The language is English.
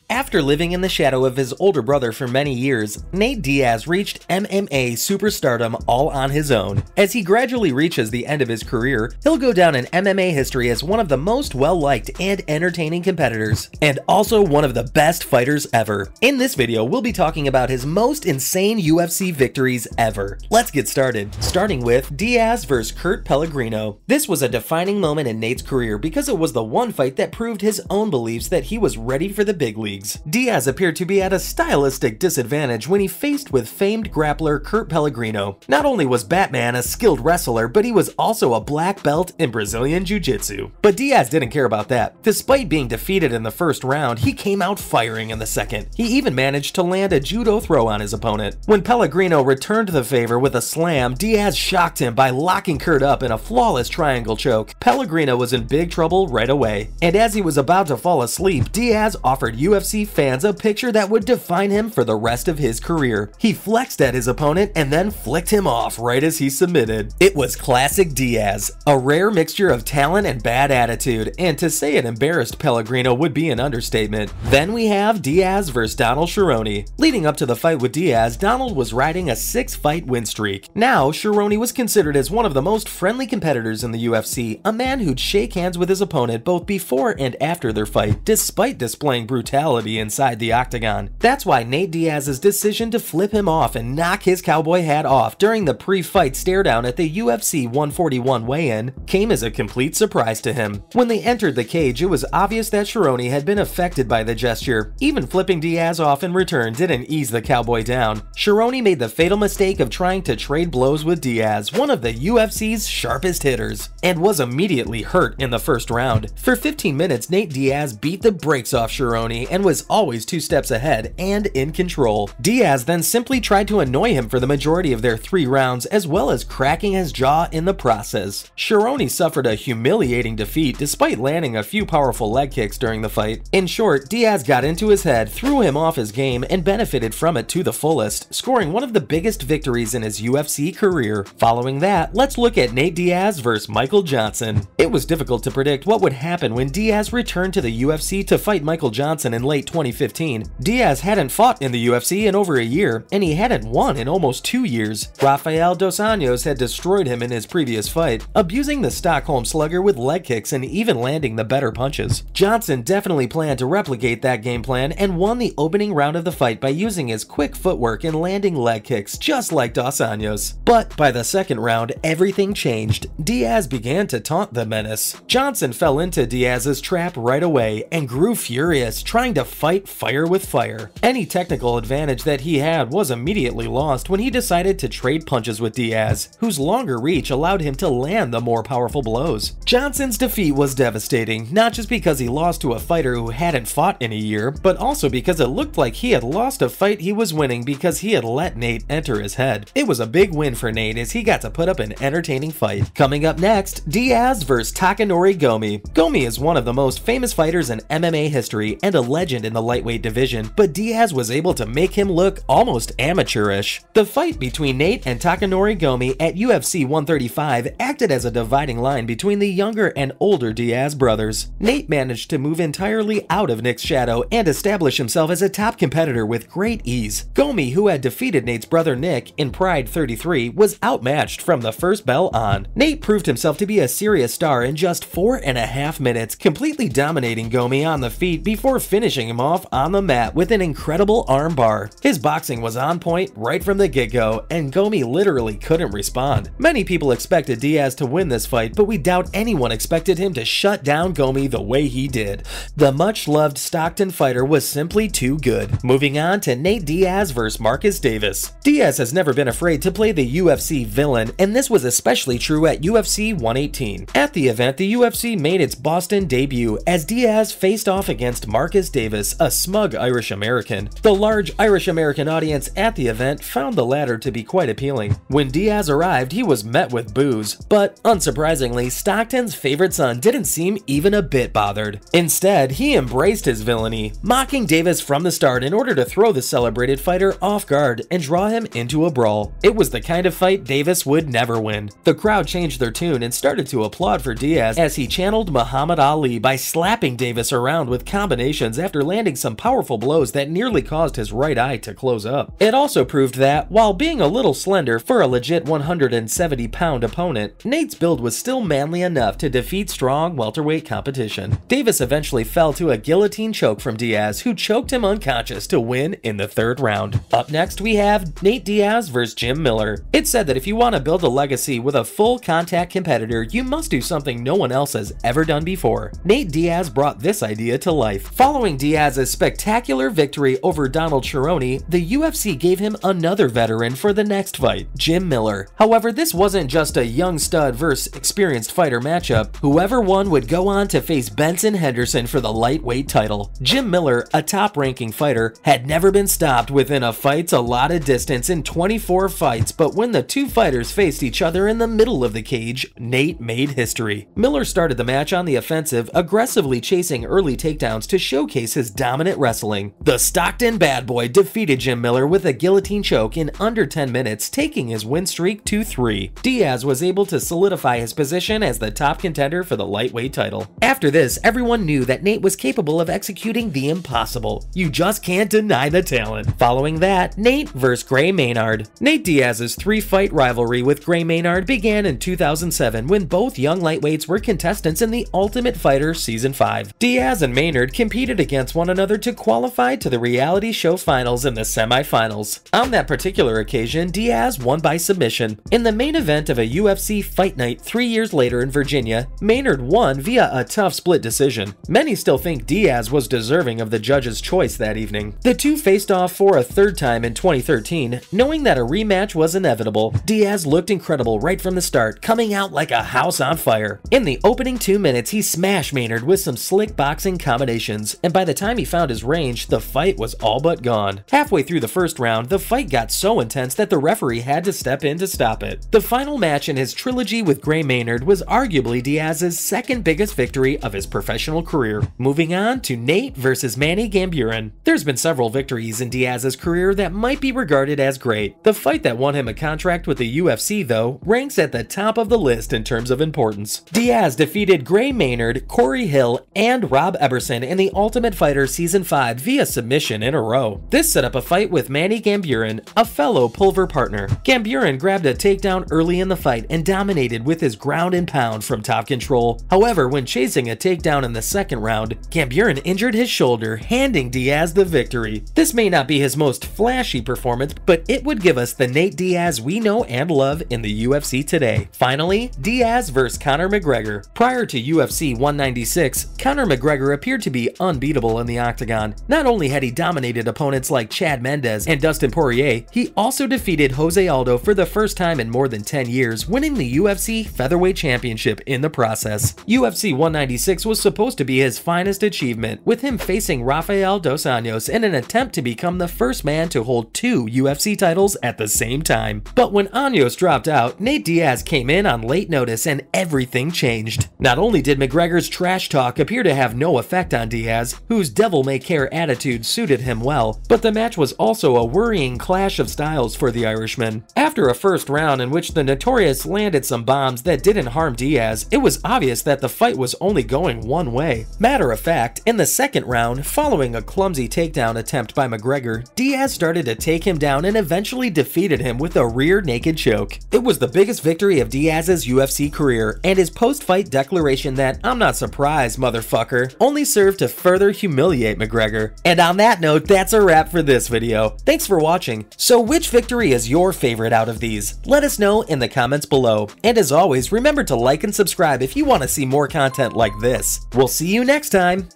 After living in the shadow of his older brother for many years, Nate Diaz reached MMA superstardom all on his own. As he gradually reaches the end of his career, he'll go down in MMA history as one of the most well-liked and entertaining competitors, and also one of the best fighters ever. In this video, we'll be talking about his most insane UFC victories ever. Let's get started. Starting with Diaz vs. Kurt Pellegrino. This was a defining moment in Nate's career because it was the one fight that proved his own beliefs that he was ready for the big leagues. Diaz appeared to be at a stylistic disadvantage when he faced with famed grappler Kurt Pellegrino. Not only was Batman a skilled wrestler, but he was also a black belt in Brazilian Jiu-Jitsu. But Diaz didn't care about that. Despite being defeated in the first round, he came out firing in the second. He even managed to land a judo throw on his opponent. When Pellegrino returned the favor with a slam, Diaz shocked him by locking Kurt up in a flawless triangle choke. Pellegrino was in big trouble right away. And as he was about to fall asleep, Diaz offered UFC fans a picture that would define him for the rest of his career. He flexed at his opponent and then flicked him off right as he submitted. It was classic Diaz, a rare mixture of talent and bad attitude, and to say it embarrassed Pellegrino would be an understatement. Then we have Diaz vs. Donald Cerrone. Leading up to the fight with Diaz, Donald was riding a 6-fight win streak. Now, Cerrone was considered as one of the most friendly competitors in the UFC, a man who'd shake hands with his opponent both before and after their fight, despite displaying brutality inside the octagon. That's why Nate Diaz's decision to flip him off and knock his cowboy hat off during the pre-fight stare-down at the UFC 141 weigh-in came as a complete surprise to him. When they entered the cage, it was obvious that Cerrone had been affected by the gesture. Even flipping Diaz off in return didn't ease the cowboy down. Cerrone made the fatal mistake of trying to trade blows with Diaz, one of the UFC's sharpest hitters, and was immediately hurt in the first round. For 15 minutes, Nate Diaz beat the brakes off Cerrone and was always 2 steps ahead and in control. Diaz then simply tried to annoy him for the majority of their 3 rounds, as well as cracking his jaw in the process. Cerrone suffered a humiliating defeat despite landing a few powerful leg kicks during the fight. In short, Diaz got into his head, threw him off his game, and benefited from it to the fullest, scoring one of the biggest victories in his UFC career. Following that, let's look at Nate Diaz vs. Michael Johnson. It was difficult to predict what would happen when Diaz returned to the UFC to fight Michael Johnson in late 2015. Diaz hadn't fought in the UFC in over a year, and he hadn't won in almost 2 years. Rafael dos Anjos had destroyed him in his previous fight, abusing the Stockholm Slugger with leg kicks and even landing the better punches. Johnson definitely planned to replicate that game plan and won the opening round of the fight by using his quick footwork and landing leg kicks just like dos Anjos. But by the second round, everything changed. Diaz began to taunt the menace. Johnson fell into Diaz's trap right away and grew furious, trying to fight fire with fire. Any technical advantage that he had was immediately lost when he decided to trade punches with Diaz, whose longer reach allowed him to land the more powerful blows. Johnson's defeat was devastating, not just because he lost to a fighter who hadn't fought in a year, but also because it looked like he had lost a fight he was winning because he had let Nate enter his head. It was a big win for Nate as he got to put up an entertaining fight. Coming up next, Diaz vs. Takanori Gomi. Gomi is one of the most famous fighters in MMA history and a legend in the lightweight division, but Diaz was able to make him look almost amateurish. The fight between Nate and Takanori Gomi at UFC 135 acted as a dividing line between the younger and older Diaz brothers. Nate managed to move entirely out of Nick's shadow and establish himself as a top competitor with great ease. Gomi, who had defeated Nate's brother Nick in Pride 33, was outmatched from the first bell on. Nate proved himself to be a serious star in just 4.5 minutes, completely dominating Gomi on the feet before finishing him off on the mat with an incredible armbar. His boxing was on point right from the get-go, and Gomi literally couldn't respond. Many people expected Diaz to win this fight, but we doubt anyone expected him to shut down Gomi the way he did. The much-loved Stockton fighter was simply too good. Moving on to Nate Diaz vs. Marcus Davis. Diaz has never been afraid to play the UFC villain, and this was especially true at UFC 118. At the event, the UFC made its Boston debut as Diaz faced off against Marcus Davis, a smug Irish-American. The large Irish-American audience at the event found the latter to be quite appealing. When Diaz arrived, he was met with boos, but unsurprisingly, Stockton's favorite son didn't seem even a bit bothered. Instead, he embraced his villainy, mocking Davis from the start in order to throw the celebrated fighter off guard and draw him into a brawl. It was the kind of fight Davis would never win. The crowd changed their tune and started to applaud for Diaz as he channeled Muhammad Ali by slapping Davis around with combinations after after landing some powerful blows that nearly caused his right eye to close up. It also proved that, while being a little slender for a legit 170-pound opponent, Nate's build was still manly enough to defeat strong welterweight competition. Davis eventually fell to a guillotine choke from Diaz, who choked him unconscious to win in the 3rd round. Up next, we have Nate Diaz vs. Jim Miller. It's said that if you want to build a legacy with a full contact competitor, you must do something no one else has ever done before. Nate Diaz brought this idea to life. Following Diaz's spectacular victory over Donald Cerrone, the UFC gave him another veteran for the next fight, Jim Miller. However, this wasn't just a young stud versus experienced fighter matchup. Whoever won would go on to face Benson Henderson for the lightweight title. Jim Miller, a top-ranking fighter, had never been stopped within a fight's allotted distance in 24 fights, but when the two fighters faced each other in the middle of the cage, Nate made history. Miller started the match on the offensive, aggressively chasing early takedowns to showcase his dominant wrestling. The Stockton bad boy defeated Jim Miller with a guillotine choke in under 10 minutes, taking his win streak to 3. Diaz was able to solidify his position as the top contender for the lightweight title. After this, everyone knew that Nate was capable of executing the impossible. You just can't deny the talent. Following that, Nate vs. Gray Maynard. Nate Diaz's 3-fight rivalry with Gray Maynard began in 2007 when both young lightweights were contestants in The Ultimate Fighter Season 5. Diaz and Maynard competed against one another to qualify to the reality show finals and the semifinals. On that particular occasion, Diaz won by submission. In the main event of a UFC Fight Night 3 years later in Virginia, Maynard won via a tough split decision. Many still think Diaz was deserving of the judge's choice that evening. The two faced off for a 3rd time in 2013, knowing that a rematch was inevitable. Diaz looked incredible right from the start, coming out like a house on fire. In the opening 2 minutes, he smashed Maynard with some slick boxing combinations, and by the time he found his range, the fight was all but gone. Halfway through the 1st round, the fight got so intense that the referee had to step in to stop it. The final match in his trilogy with Gray Maynard was arguably Diaz's 2nd biggest victory of his professional career. Moving on to Nate versus Manny Gamburin. There's been several victories in Diaz's career that might be regarded as great. The fight that won him a contract with the UFC, though, ranks at the top of the list in terms of importance. Diaz defeated Gray Maynard, Corey Hill, and Rob Eberson in The Ultimate Fighter Season 5 via submission in a row. This set up a fight with Manny Gamburin, a fellow Pulver partner. Gamburin grabbed a takedown early in the fight and dominated with his ground and pound from top control. However, when chasing a takedown in the 2nd round, Gamburin injured his shoulder, handing Diaz the victory. This may not be his most flashy performance, but it would give us the Nate Diaz we know and love in the UFC today. Finally, Diaz vs. Conor McGregor. Prior to UFC 196, Conor McGregor appeared to be unbeatable in the octagon. Not only had he dominated opponents like Chad Mendes and Dustin Poirier, he also defeated Jose Aldo for the first time in more than 10 years, winning the UFC Featherweight Championship in the process. UFC 196 was supposed to be his finest achievement, with him facing Rafael dos Anjos in an attempt to become the first man to hold 2 UFC titles at the same time. But when Anjos dropped out, Nate Diaz came in on late notice and everything changed. Not only did McGregor's trash talk appear to have no effect on Diaz, whose devil-may-care attitude suited him well, but the match was also a worrying clash of styles for the Irishman. After a 1st round in which the Notorious landed some bombs that didn't harm Diaz, it was obvious that the fight was only going one way. Matter of fact, in the 2nd round, following a clumsy takedown attempt by McGregor, Diaz started to take him down and eventually defeated him with a rear naked choke. It was the biggest victory of Diaz's UFC career, and his post-fight declaration that "I'm not surprised, motherfucker," only served to further humiliate McGregor. And on that note, that's a wrap for this video. Thanks for watching. So which victory is your favorite out of these? Let us know in the comments below. And as always, remember to like and subscribe if you want to see more content like this. We'll see you next time.